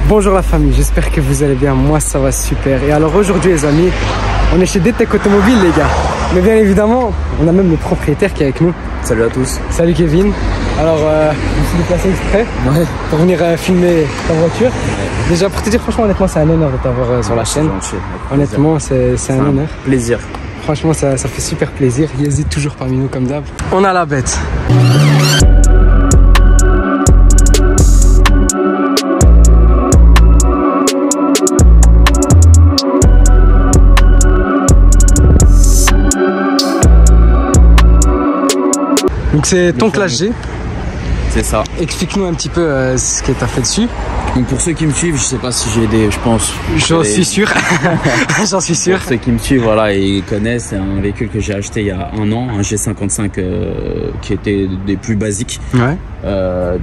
Bonjour la famille, j'espère que vous allez bien, moi ça va super. Et alors aujourd'hui les amis, on est chez DTEC Automobile les gars. Mais bien évidemment, on a même le propriétaire qui est avec nous. Salut à tous. Salut Kevin. Alors je me suis déplacé exprès pour venir filmer ta voiture. Déjà pour te dire franchement honnêtement c'est un honneur de t'avoir sur la chaîne. Honnêtement c'est un honneur. Plaisir. Franchement ça fait super plaisir. Il hésite toujours parmi nous comme d'hab. On a la bête. Donc c'est ton classe G. C'est ça. Explique-nous un petit peu ce que tu as fait dessus. Donc pour ceux qui me suivent, je sais pas si j'ai des, je pense. J'en suis sûr. J'en suis sûr. Pour ceux qui me suivent, voilà, ils connaissent. C'est un véhicule que j'ai acheté il y a un an, un G55 qui était des plus basiques. Ouais.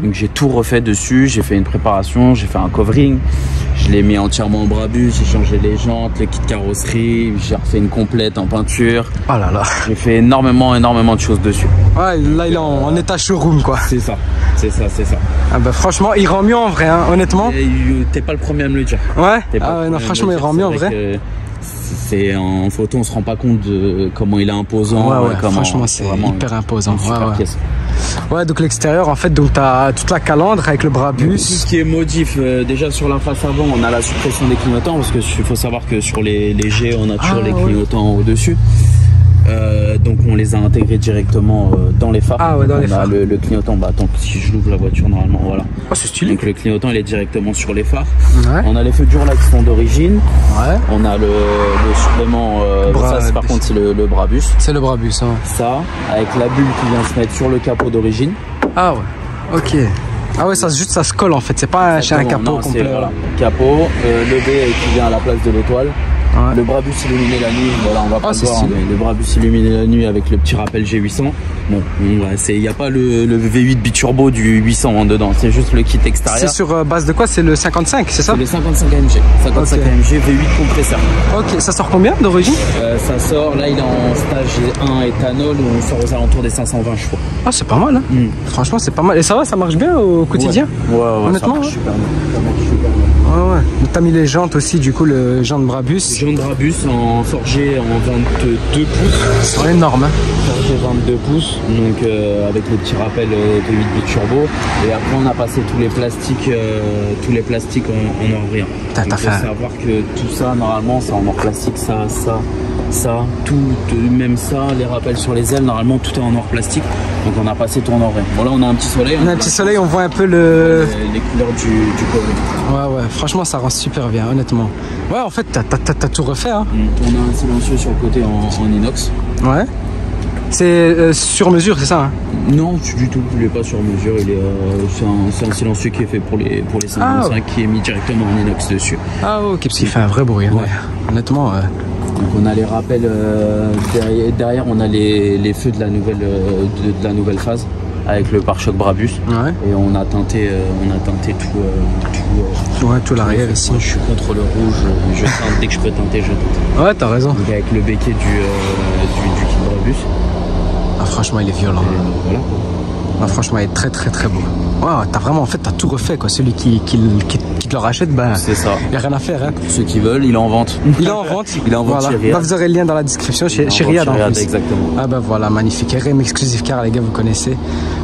Donc j'ai tout refait dessus. J'ai fait une préparation, j'ai fait un covering. Je l'ai mis entièrement en Brabus, j'ai changé les jantes, le kit carrosserie, j'ai refait une complète en peinture. Oh là là. J'ai fait énormément de choses dessus. Ouais, là il est en état showroom quoi. C'est ça, c'est ça, c'est ça. Ah bah franchement, il rend mieux en vrai, hein, honnêtement. T'es pas le premier à me le dire. Ouais. Ah ouais, non, franchement, il rend mieux en vrai. C'est en photo, on se rend pas compte de comment il est imposant. Ouais, franchement, c'est hyper imposant. Super pièce. Ouais, donc l'extérieur, en fait, donc t'as toute la calandre avec le Brabus. Tout ce qui est modif, déjà sur la face avant, on a la suppression des clignotants parce que il faut savoir que sur les G, on a toujours les clignotants au-dessus. Donc on les a intégrés directement dans les phares. Ah ouais, dans les phares. Le clignotant, bah attends, si je l'ouvre la voiture normalement, voilà. Oh, c'est stylé. Donc le clignotant il est directement sur les phares. Ouais. On a les feux durs là qui sont d'origine. Ouais. On a le supplément, ça c'est par contre c'est le Brabus. C'est le Brabus, hein. Ça, avec la bulle qui vient se mettre sur le capot d'origine. Ah ouais, ok. Ah ouais, ça se colle en fait, c'est pas chez un capot complet. Voilà. Capot, le B qui vient à la place de l'étoile. Ouais. Le Brabus illuminé la nuit, voilà, on va pas voir, mais le Brabus illuminé la nuit avec le petit rappel G800. Bon, il n'y a pas le V8 biturbo du 800 en dedans, c'est juste le kit extérieur. C'est sur base de quoi? C'est le 55, c'est ça? C'est le 55 AMG. 55 AMG V8 compresseur. Ok, ça sort combien d'origine? Ça sort, là il est en stage 1 éthanol où on sort aux alentours des 520 chevaux. Ah, c'est pas mal, hein. Franchement, c'est pas mal. Et ça va, ça marche bien au quotidien? Ouais, honnêtement, ça marche super bien. Ça marche super bien. Ouais. Donc t'as mis les jantes aussi, du coup, le jantes Brabus. Jantes Brabus en forgé en 22 pouces. C'est énorme, hein. Forgé 22 pouces, donc avec le petit rappel V8 biturbo. Et après, on a passé tous les plastiques en or brillant. Il faut savoir que tout ça, normalement, c'est en or plastique, ça, tout, même ça, les rappels sur les ailes, normalement, tout est en or plastique. Donc on a passé tout en or brillant. Bon là, on a un petit soleil. On a un petit soleil, on voit un peu les couleurs du cover. Ouais, franchement, ça rend super bien, honnêtement. Ouais, en fait, t'as tout refait, hein. On a un silencieux sur le côté en inox. Ouais. C'est sur mesure, c'est ça, hein? Non, du tout. Il est pas sur mesure. C'est un silencieux qui est fait pour les 525 qui est mis directement en inox dessus. Ah ok, parce qu'il fait un vrai bruit. Hein. Ouais. Honnêtement. Donc on a les rappels derrière, on a les feux de la nouvelle phase avec le pare-choc Brabus. Ouais. Et on a teinté tout l'arrière ici. Je suis contre le rouge. Je teinte dès que je peux teinter, je teinte. Ouais, t'as raison. Donc avec le béquet du kit Brabus. Ah, franchement, il est violent. Voilà. Ah, franchement, il est très beau. Ouais, t'as vraiment, en fait, t'as tout refait, quoi. Celui qui te le rachète, bah, c'est ça. Il n'y a rien à faire, hein. Pour ceux qui veulent, il est en vente. Il est en vente. Il est en vente voilà. chez Riyad. Bah, vous aurez le lien dans la description chez Riyad, en plus. Exactement. Ah bah voilà, magnifique. RM Exclusive Car, les gars, vous connaissez.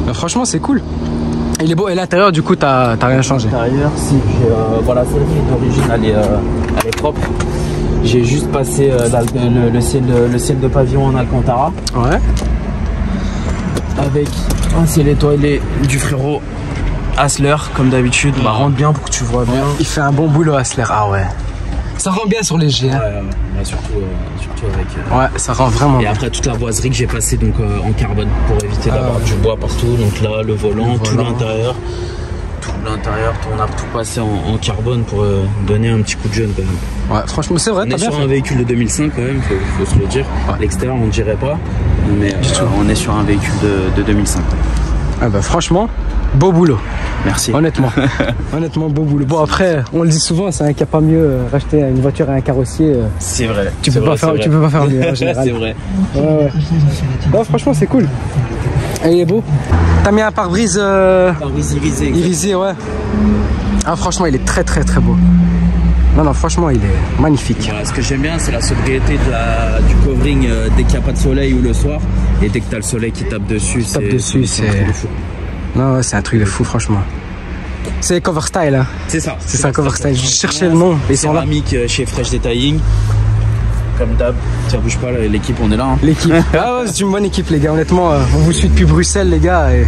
Bah, franchement, c'est cool. Il est beau. Et l'intérieur, du coup, t'as rien changé? L'intérieur, si. Voilà, c'est d'origine, elle est propre. J'ai juste passé le ciel de pavillon en Alcantara. Ouais. Avec un ciel étoilé du frérot Hassler, comme d'habitude. Bah, rentre bien pour que tu vois bien. Il fait un bon boulot, Hassler. Ah ouais. Ça rend bien sur les G. Hein. Ouais, surtout avec. Ouais, ça rend vraiment bien. Et après, toute la boiserie que j'ai passée donc, en carbone pour éviter d'avoir du bois partout. Donc là, le volant, tout l'intérieur. On a tout passé en carbone pour donner un petit coup de jeune quand même. Ouais, franchement, c'est vrai. On est sur un véhicule de 2005 quand même, faut se le dire. Ouais. L'extérieur, on ne dirait pas, mais on est sur un véhicule de 2005. Ah bah franchement, beau boulot. Merci. Honnêtement, beau boulot. Bon après, on le dit souvent, c'est un qu'il n'y a pas mieux racheter une voiture et un carrossier. C'est vrai. Tu peux pas faire mieux en général. C'est vrai. Ouais. Non, franchement, c'est cool. Et il est beau. T'as mis un pare-brise pare-brise irisé. Irisé, ouais. Ah, franchement, il est très beau. Non, franchement, il est magnifique. Voilà, ce que j'aime bien, c'est la sobriété du covering dès qu'il n'y a pas de soleil ou le soir. Et dès que tu as le soleil qui tape dessus, c'est un truc de fou. Non, ouais, c'est un truc de fou, franchement. C'est Cover Style, hein. C'est ça. C'est ça, Cover Style. Je cherchais le nom. Ils sont là. Céramique chez Fresh Detailing. Comme d'hab. Tiens, bouge pas, l'équipe, on est là. Hein. L'équipe. Ah ouais, c'est une bonne équipe, les gars. Honnêtement, on vous suit depuis Bruxelles, les gars. Et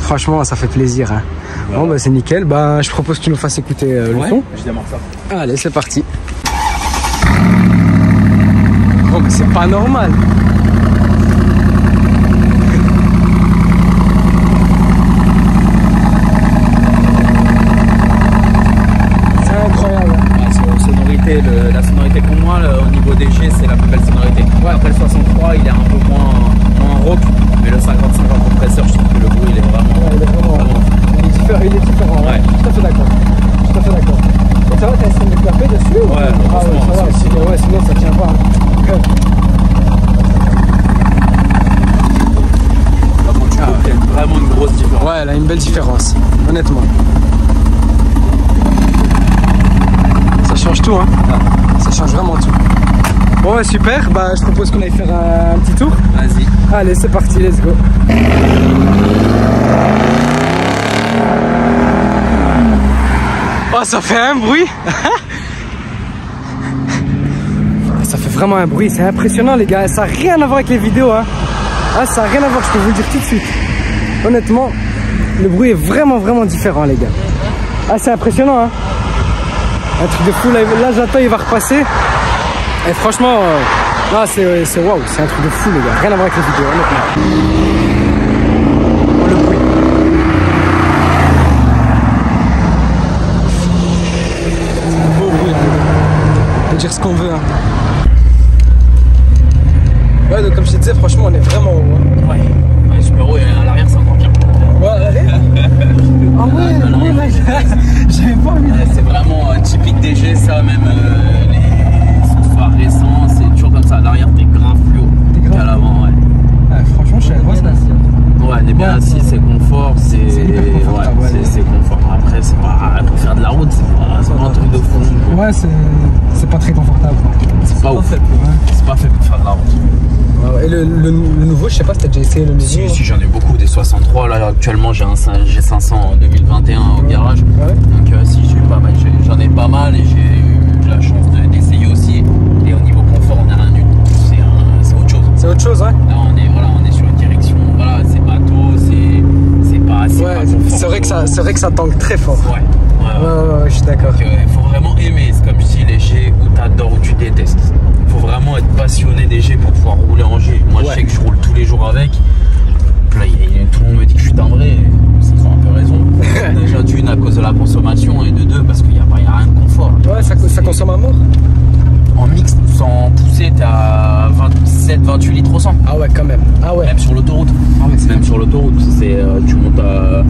franchement, ça fait plaisir. Hein. Voilà. Bon, bah, c'est nickel. Bah, je propose que tu nous fasses écouter le son. Je démarre ça. Allez, c'est parti. Oh, mais c'est pas normal. La sonorité pour moi au niveau des G c'est la plus belle sonorité. Ouais. Après le 63 il est un peu moins rock, mais le 55 en compresseur je trouve que le bruit il est vraiment. Ouais, il est différent. Ouais. Tout à fait d'accord. Et ça va, t'as essayé de clapper dessus? Ouais, ça va aussi. Ouais, sinon ça tient pas. Il y a vraiment une grosse différence. Ouais, elle a une belle différence, honnêtement. Ça change tout, hein. Ça change vraiment tout. Bon, ouais, super. Bah, je propose qu'on aille faire un petit tour. Vas-y. Allez, c'est parti, let's go. Oh, ça fait un bruit. Ça fait vraiment un bruit. C'est impressionnant, les gars. Ça n'a rien à voir avec les vidéos, hein. Ah, ça n'a rien à voir, je peux vous le dire tout de suite. Honnêtement, le bruit est vraiment différent, les gars. Ah, c'est impressionnant, hein. Un truc de fou, là j'attends, il va repasser. Et franchement, là c'est waouh, c'est un truc de fou, les gars. Rien à voir avec les vidéos, honnêtement. Oh, le bruit. C'est un beau bruit, hein. On peut dire ce qu'on veut, hein. Ouais, donc comme je te disais, franchement, on est vraiment haut, hein. Ouais, super haut, et à l'arrière c'est encore pire. Ouais, ah ouais, là, j'avais pas envie. C'est vraiment typique DG, ça, même les soirs récents, c'est toujours comme ça. À l'arrière, t'es grave plus haut qu'à l'avant, ouais. Franchement, je suis à ça. Ouais, on est bien assis, c'est confort, c'est confort. Après, c'est pas pour faire de la route, c'est pas un truc de fou. Ouais, c'est pas très confortable. C'est pas ouf. C'est pas fait pour faire de la route. Et le nouveau, je sais pas si t'as déjà essayé le nouveau. Si, j'en ai beaucoup, des 63. Là, actuellement, j'ai 500 en 2021 au garage. Ouais. Donc, si, j'en ai pas mal et j'ai eu la chance d'essayer aussi. Et au niveau confort, on a rien du tout. C'est autre chose. C'est autre chose, ouais. Là, on est sur une direction. Voilà, c'est bateau, c'est pas. C'est vrai que ça tangue très fort. Ouais, je suis d'accord. Il faut vraiment aimer. C'est comme je dis, les G où t'adores ou tu détestes. Il faut vraiment être passionné des G pour pouvoir rouler en G. Moi, je sais que je roule tous les jours avec. Là, tout le monde me dit que je suis timbré. Ils ont un peu raison. Déjà d'une à cause de la consommation et de deux parce qu'il n'y a rien de confort. Ouais, ça consomme à mort. En mixte, sans pousser, t'es à 27-28 litres au 100. Ah ouais, quand même. Ah ouais. Même sur l'autoroute. Ah ouais, même sur l'autoroute, tu montes à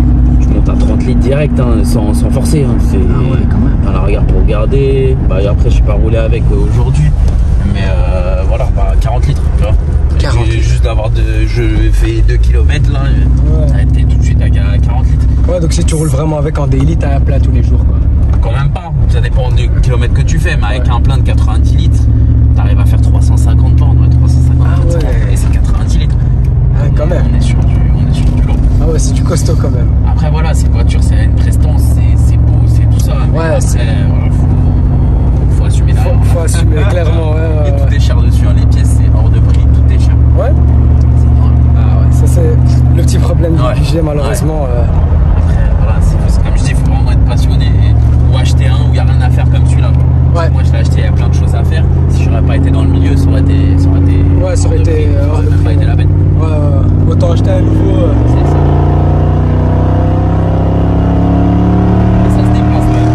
30 litres direct, hein, sans forcer. Hein. Ah ouais, quand même. Enfin, la regarde pour regarder. Bah, après, je suis pas roulé avec aujourd'hui. Mais voilà, 40 litres, tu vois. 40 litres. Juste d'avoir je fais 2 km là, t'es tout de suite à 40 litres. Ouais, donc si tu roules vraiment avec en daily, t'as un plein tous les jours, quoi. Quand même pas, ça dépend du kilomètre que tu fais, mais avec un plein de 90 litres, t'arrives à faire 350 bornes, 350 et c'est 90 litres. Ah, quand même. On est sur du lourd. Ah ouais, c'est du costaud quand même. Après voilà, cette voiture, c'est une prestance, c'est beau, c'est tout ça. Mais ouais, après, faut assumer derrière. Faut assumer, clairement, ouais. Et tout est cher dessus, hein, les pièces, c'est hors de prix, tout est cher. Ouais. Ah ouais, ça c'est le petit problème du budget, malheureusement. Après, voilà, c'est comme je dis, il faut vraiment être passionné ou acheter un où il n'y a rien à faire comme celui-là. Ouais. Moi, je l'ai acheté, il y a plein de choses à faire. Si j'aurais pas été dans le milieu, ça aurait été. Ouais, ça aurait été. Ça aurait même pas été la peine. Ouais. Autant acheter un nouveau. C'est ça. Et ça se déplace, ouais.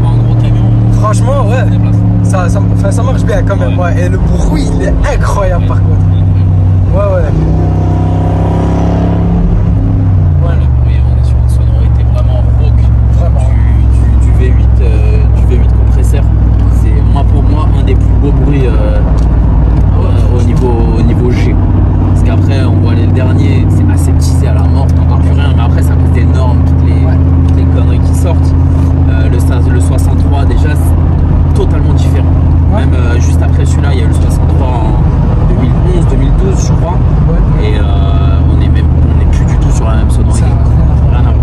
Pour un gros camion. Franchement, ouais. Ça se déplace. Ça marche bien quand même, ouais. Et le bruit, il est incroyable par contre. Ouais. Pour moi un des plus beaux bruits au niveau G, parce qu'après on voit les derniers, c'est aseptisé à la mort, t'entends plus rien, mais après ça coûte énorme, toutes sortent. Le 63 déjà c'est totalement différent. Ouais. Même juste après celui-là, il y a eu le 63 en 2011, 2012 je crois. Ouais. Et on est plus du tout sur la même sonorité. Rien à voir.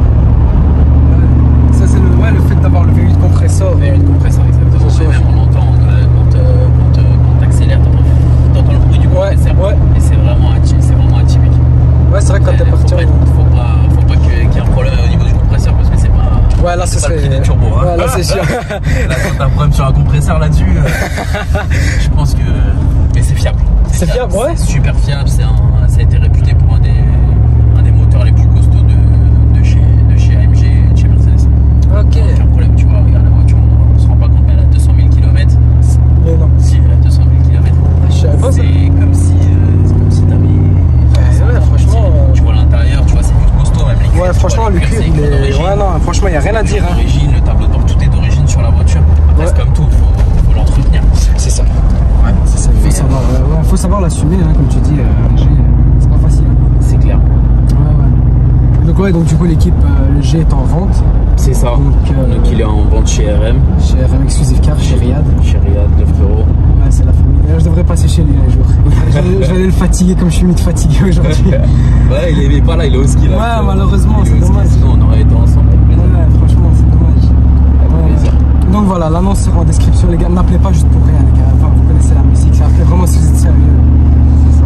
Ça c'est le fait d'avoir le V8 compresseur. Le V8 compresseur, exactement. Même on l'entend quand t'accélères, t'entends le bruit du compresseur. Ouais. Et c'est vraiment atypique. Ouais, c'est vrai que quand t'es parti. Faut pas qu'il y ait un problème au niveau du compresseur parce que c'est pas. Ouais, là, pas le prix des turbos. Hein. Ouais, là, c'est sûr. Là, quand t'as un problème sur un compresseur là-dessus, je pense que. Mais c'est fiable. C'est fiable, ouais. C'est super fiable. Ça a été réputé pour un des moteurs les plus costauds de chez AMG et de chez Mercedes. Ok. Aucun problème, tu vois. Regarde la voiture, on se rend pas compte, mais elle a 200 000 km. Mais non. Si, elle a 200 000 km. C'est comme si t'avais. Ouais, franchement. Tu vois l'intérieur, tu vois, c'est plus costaud. Même les cuirs, ouais, franchement, le cuir, il est. Ouais, non, franchement, il n'y a rien à dire. L'origine, le tableau de bord, tout est d'origine sur la voiture. Après, c'est comme tout, faut l'entretenir. C'est ça. Ouais, c'est ça. Faut savoir l'assumer, hein, comme tu dis. C'est pas facile. C'est clair. Ouais. Donc du coup, l'équipe, le G est en vente. C'est ça. Donc il est en vente chez RM. Chez RM Exclusive Car, chez Riyad. Chez Riyad, 9 €. Ouais, c'est la famille. Je devrais passer chez lui un jour. Je vais aller le fatiguer comme je suis mis de fatigué aujourd'hui. Ouais, il est pas là, il est au ski là. Ouais, malheureusement, c'est dommage. Sinon, on aurait été ensemble. Ouais, franchement, c'est dommage. Avec plaisir. Donc voilà, l'annonce sera en description, les gars. N'appelez pas juste pour rien, les gars. Enfin, vous connaissez la musique, ça appelez vraiment si vous êtes sérieux. C'est ça.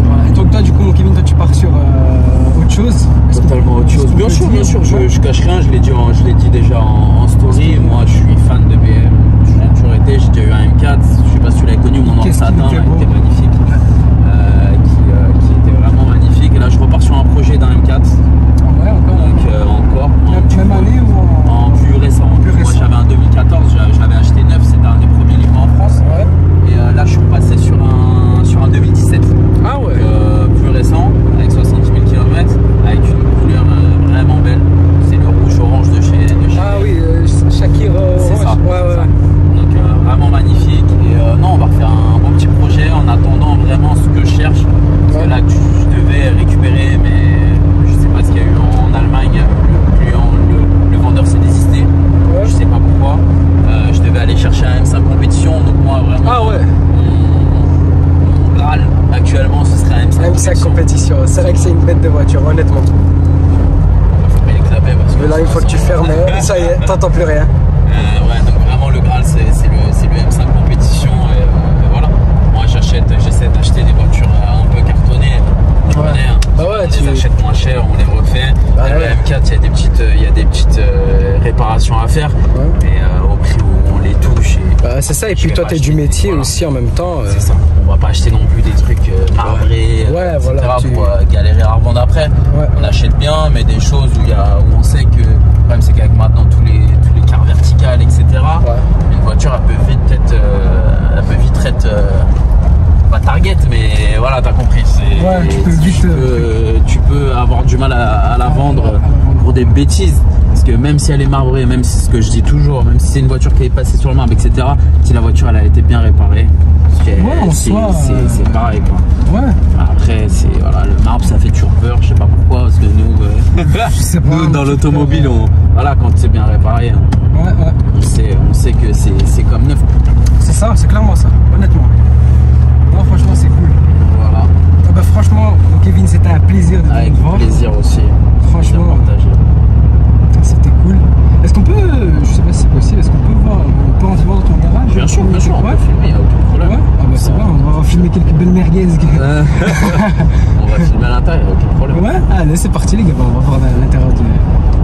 Voilà. Et donc, toi, du coup, mon Kevin, toi, tu pars sur autre chose. Totalement autre chose. Bien sûr. Je cache rien, je l'ai dit déjà en story. Moi, je suis fan de BM. J'ai toujours été, j'ai déjà eu un M4. Je sais pas si tu l'avais connu, mon nom Satin, qui était magnifique. Qui était vraiment magnifique. Et là, je repars sur un projet d'un M4. Ouais, encore. Donc, encore. Même année ou en plus récent. Moi, j'avais un 2014, je l'avais acheté neuf, c'était un des premiers livres en France. Ouais. Et là, je suis repassé sur un 2017. Ah ouais. Plus récent, avec 70 000 km, avec une couleur vraiment belle. C'est le rouge-orange de chez Ah oui, Shakir. C'est ça. Ouais. Donc, vraiment magnifique. Et non, on va refaire un bon petit projet en attendant vraiment ce que je cherche. Parce que là, je devais récupérer, mais je sais pas ce qu'il y a eu en Allemagne. Le vendeur s'est désisté. Ouais. Je sais pas pourquoi. Je devais aller chercher un M5 compétition. Donc, moi, vraiment. Ah ouais. Mon Graal actuellement, ce serait un M5 compétition. C'est vrai que c'est une bête de voiture, honnêtement. Faut pas les clapper parce que. Mais là, une fois que tu fermes, ça y est, t'entends plus rien. Ouais, donc vraiment, le Graal, c'est le M5 compétition. Et voilà. Moi, j'essaie d'acheter des voitures un peu cartonnées. Tu connais, hein. On les achète moins cher, on les refait. Le M4, il y a des petites réparations à faire, mais au prix où on les touche. C'est ça, et puis toi, t'es du métier aussi en même temps. C'est ça. On va pas acheter non plus des trucs marbrés, etc. Pour galérer à revendre après. Ouais. On achète bien, mais des choses où on sait que le problème, c'est qu'avec maintenant tous les cars verticales, etc. Une voiture, elle peut vite être pas target, mais voilà, t'as compris. Tu peux avoir du mal à la vendre pour des bêtises. Parce que même si elle est marbrée, même si c'est ce que je dis toujours, même si c'est une voiture qui est passée sur le marbre, etc., si la voiture elle a été bien réparée, c'est pareil quoi. Ouais. Après, le marbre ça fait toujours peur, je sais pas pourquoi, parce que nous, dans l'automobile, quand c'est bien réparé, on sait que c'est comme neuf. C'est ça, c'est clairement ça, honnêtement. Non, franchement, c'est cool. Voilà. Franchement, Kevin, c'était un plaisir de te voir. Avec plaisir aussi. Franchement, c'était cool. Est-ce qu'on peut, je sais pas si c'est possible, est-ce qu'on peut rentrer dans ton garage? Bien sûr, on peut filmer, il n'y a aucun problème. Ouais. Ah bah c'est bon, on va filmer quelques belles merguez. On va filmer à l'intérieur, il n'y a aucun problème. Ouais, allez, c'est parti les gars, on va voir à l'intérieur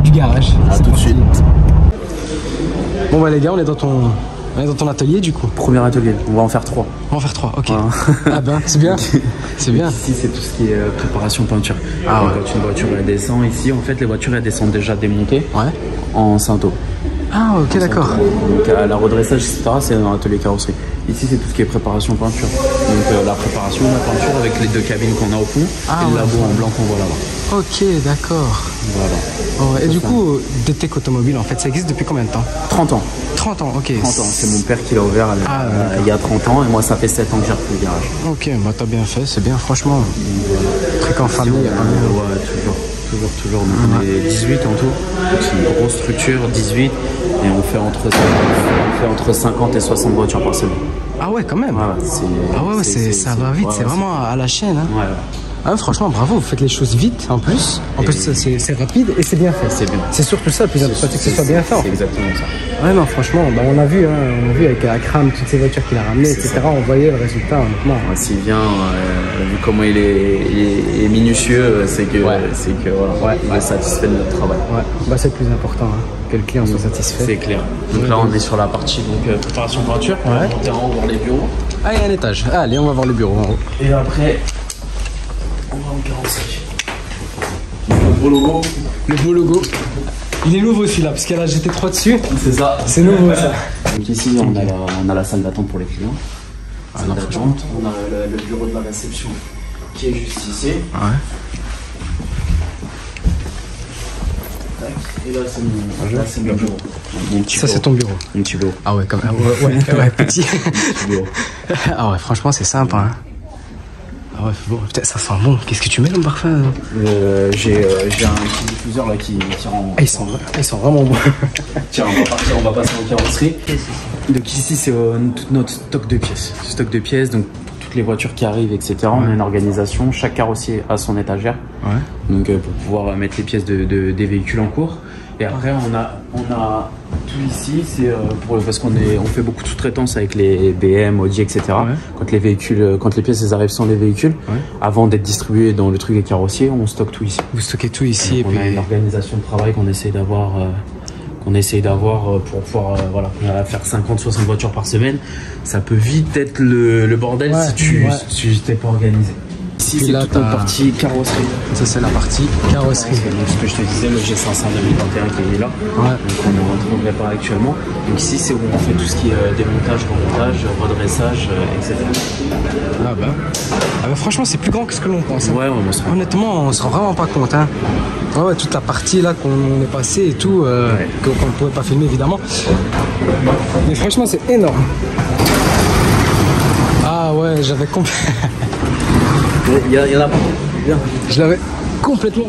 du garage. À tout de suite. Bon bah les gars, on est dans ton atelier du coup. Premier atelier, on va en faire 3. On va en faire 3, ok. Ah ben, c'est bien. C'est bien. Ici, c'est tout ce qui est préparation peinture. Une voiture, elle descend ici. En fait, les voitures, elles descendent déjà démontées en Cinto. Ah, ok, d'accord. Donc, la redressage, etc., c'est dans l'atelier carrosserie. Ici, c'est tout ce qui est préparation peinture. Donc, la préparation, la peinture avec les 2 cabines qu'on a au fond et le labo en blanc qu'on voit là-bas. Ok, d'accord. Voilà. Et du coup, DTEC Automobile, en fait, ça existe depuis combien de temps? 30 ans. 30 ans, ok. 30 ans, c'est mon père qui l'a ouvert il y a 30 ans et moi ça fait 7 ans que j'ai repris le garage. Ok, bah t'as bien fait, c'est bien, franchement. Truc en famille. Ouais, toujours. Donc on est 18 en tout. C'est une grosse structure, 18. Et on fait entre 50 et 60 voitures par semaine. Ah ouais, quand même. Ça va vite, c'est vraiment à la chaîne. Hein. Ouais. Ah, franchement, bravo, vous faites les choses vite en plus. En plus, c'est rapide et c'est bien fait. C'est bien. C'est surtout ça le plus important, c'est que ce soit bien fait. C'est exactement ça. Ouais, non, franchement, bah, on a vu avec Akram, toutes ces voitures qu'il a ramenées, etc. On voyait le résultat, honnêtement. Ouais, s'il vient, vu comment il est minutieux, c'est que voilà, il est satisfait de notre travail. Ouais, bah, c'est le plus important, hein, que le client soit satisfait. C'est clair. Donc là, on est sur la partie préparation peinture. On va monter en haut voir les bureaux. Ah, il y a un étage. Allez, on va voir le bureau en haut. Et après, on va en carrosserie. Le beau logo. Le beau logo. Il est nouveau celui-là, parce qu'il y a la GT3 dessus. C'est ça. C'est nouveau ça. Donc ici, on a la salle d'attente pour les clients. On a le bureau de la réception qui est juste ici. Ouais. Et là, c'est mon bureau. Ça, c'est ton bureau. Mon petit bureau. Ah ouais, quand même. Ouais, petit. Petit bureau. Ah ouais, franchement, c'est sympa. Hein. Ah ouais, bon, putain, ça sent bon. Qu'est-ce que tu mets comme parfum? J'ai un petit diffuseur là qui rend. Ah, ils sont vraiment bons. Tiens, on va passer en carrosserie. Donc ici, c'est tout notre stock de pièces. Donc pour toutes les voitures qui arrivent, etc. On a une organisation. Chaque carrossier a son étagère. Ouais. Donc pour pouvoir mettre les pièces des véhicules en cours. Et après, on a tout ici, c'est parce qu'on fait beaucoup de sous-traitance avec les BM, Audi, etc. Ouais. Quand les pièces arrivent sans les véhicules, avant d'être distribuées dans le truc des carrossiers, on stocke tout ici. Vous stockez tout ici. Et puis on a une organisation de travail qu'on essaye d'avoir pour pouvoir faire 50-60 voitures par semaine. Ça peut vite être le bordel si tu t'es pas organisé. Ici, c'est toute notre partie carrosserie. Ça, c'est la partie carrosserie. Donc, ce que je te disais, le G500 2021 qui est là. Ouais. Donc, on est en train de réparer actuellement. Donc, ici, c'est où on fait tout ce qui est démontage, remontage, redressage, etc. Ah bah, franchement, c'est plus grand que ce que l'on pense. Hein. Ouais, honnêtement, on se rend vraiment pas compte. Hein. Ouais, toute la partie là qu'on est passé et tout, qu'on ne pouvait pas filmer évidemment. Mais franchement, c'est énorme. Ah ouais, j'avais complètement. Il y en a pas. Je l'avais complètement.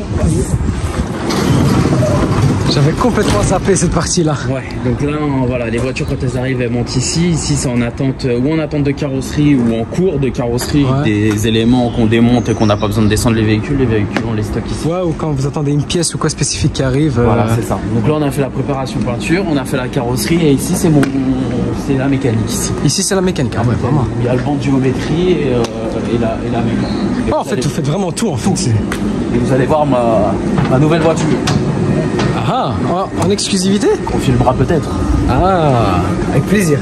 J'avais complètement zappé cette partie-là. Ouais, donc là, les voitures quand elles arrivent, elles montent ici. Ici, c'est en attente, ou en attente de carrosserie ou en cours de carrosserie, des éléments qu'on démonte et qu'on n'a pas besoin de descendre les véhicules. Les véhicules, on les stocke ici. Ouais, ou quand vous attendez une pièce ou quoi spécifique qui arrive. Voilà, c'est ça. Donc là, on a fait la préparation peinture, on a fait la carrosserie et ici, c'est la mécanique ici. Ici, c'est la mécanique, ouais, vraiment. Il y a le banc de géométrie et la mécanique. En fait, vous faites vraiment tout en fait. Et vous allez voir ma nouvelle voiture. Ah, en exclusivité? On filmera peut-être. Ah, avec plaisir.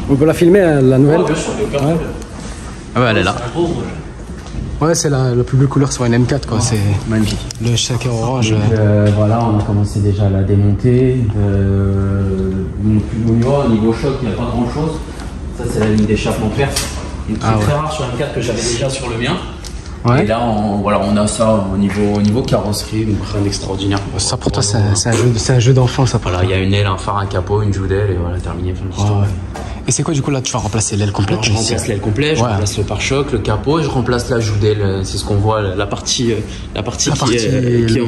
On peut la filmer, la nouvelle? Ah ouais, elle est là. Ouais, c'est la plus belle couleur sur une M4, quoi. C'est magnifique. Le shaker orange. Donc, voilà, on a commencé déjà à la démonter. Au niveau choc, il n'y a pas grand chose. Ça, c'est la ligne d'échappement perf. C'est très rare sur M4 que j'avais déjà sur le mien. Ouais. Et là, on a ça au niveau carrosserie, donc rien d'extraordinaire. Ça pour toi, c'est un jeu d'enfant, ça. Voilà, il y a une aile, un phare, un capot, une joue d'aile, et voilà, terminé. Et c'est quoi du coup là? Tu vas remplacer l'aile complète? Je remplace l'aile complète, je remplace le pare-choc, le capot, et je remplace la joue d'aile. C'est ce qu'on voit, la partie qui est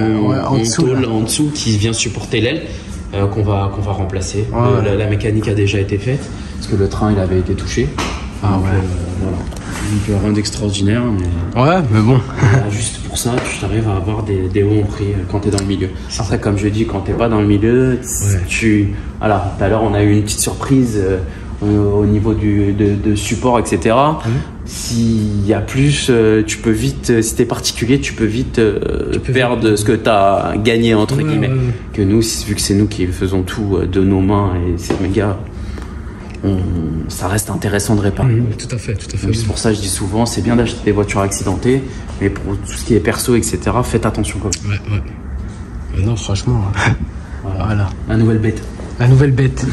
en dessous, qui vient supporter l'aile, qu'on va remplacer. La mécanique a déjà été faite, parce que le train il avait été touché. Ah donc, voilà. Donc rien d'extraordinaire, mais. Ouais, mais bon. Juste pour ça, tu arrives à avoir des bons prix quand tu es dans le milieu. Après, comme je dis, quand tu n'es pas dans le milieu, voilà, tout à l'heure, on a eu une petite surprise au niveau de support, etc. S'il y a plus, tu peux vite, si tu es particulier, tu peux vite perdre ce que tu as gagné, entre guillemets. Que nous, vu que c'est nous qui faisons tout de nos mains, et c'est méga. Ça reste intéressant de réparer. Tout à fait. C'est pour ça que je dis souvent, c'est bien d'acheter des voitures accidentées, mais pour tout ce qui est perso, etc., faites attention quand même. Ouais. Non, franchement. Voilà. La nouvelle bête. La nouvelle bête.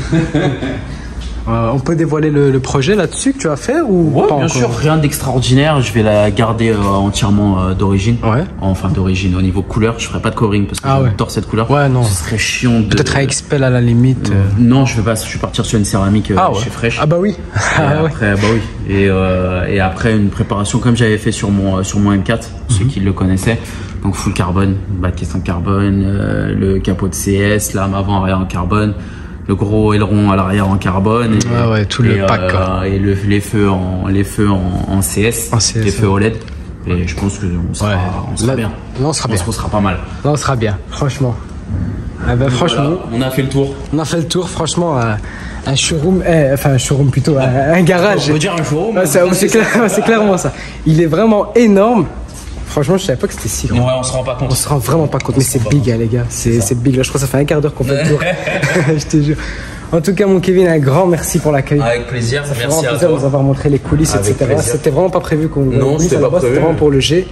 On peut dévoiler le projet là-dessus que tu as fait ou ouais, pas bien encore? sûr, rien d'extraordinaire. Je vais la garder entièrement d'origine. Ouais. Enfin, d'origine. Au niveau couleur, je ferai pas de covering parce que j'adore cette couleur. Ouais, non. Ce serait chiant de... Peut-être à Expel à la limite. Non, je vais pas. Je vais partir sur une céramique chez Fresh. Ah bah oui. Après, bah oui. Et après, une préparation comme j'avais fait sur mon M4, ceux qui le connaissaient. Donc full carbone, bac caisson carbone, le capot de CS, lame avant arrière en carbone, le gros aileron à l'arrière en carbone. Tout le pack. Et les feux en CS, les feux OLED. Et je pense qu'on sera bien. Non, on sera bien. On sera pas mal. Non, on sera bien, franchement. Ah ben, franchement. Voilà, on a fait le tour. On a fait le tour, franchement. Un showroom, enfin un showroom plutôt, un garage. On peut dire un showroom. C'est clairement ça. Il est vraiment énorme. Franchement, je savais pas que c'était si grand. Ouais, on se rend pas compte. On se rend vraiment pas compte, mais c'est big, hein, les gars. C'est big. Là, je crois que ça fait un quart d'heure qu'on fait le tour. Je te jure. En tout cas, mon Kevin, un grand merci pour l'accueil. Avec plaisir, merci à toi. De nous avoir montré les coulisses, etc. C'était vraiment pas prévu qu'on. Non, c'était pas prévu. C'était vraiment pour le G.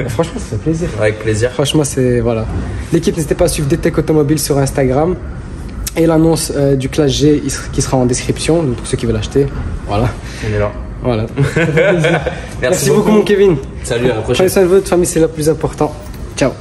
Franchement, ça fait plaisir. Avec plaisir. Franchement, c'est voilà. L'équipe, n'hésitez pas à suivre DTech Automobile sur Instagram. Et l'annonce du Classe G qui sera en description, donc pour ceux qui veulent l'acheter. Voilà. On est là. Voilà. Merci beaucoup, mon Kevin. Salut, à la prochaine. Prenez soin de votre famille, c'est le plus important. Ciao.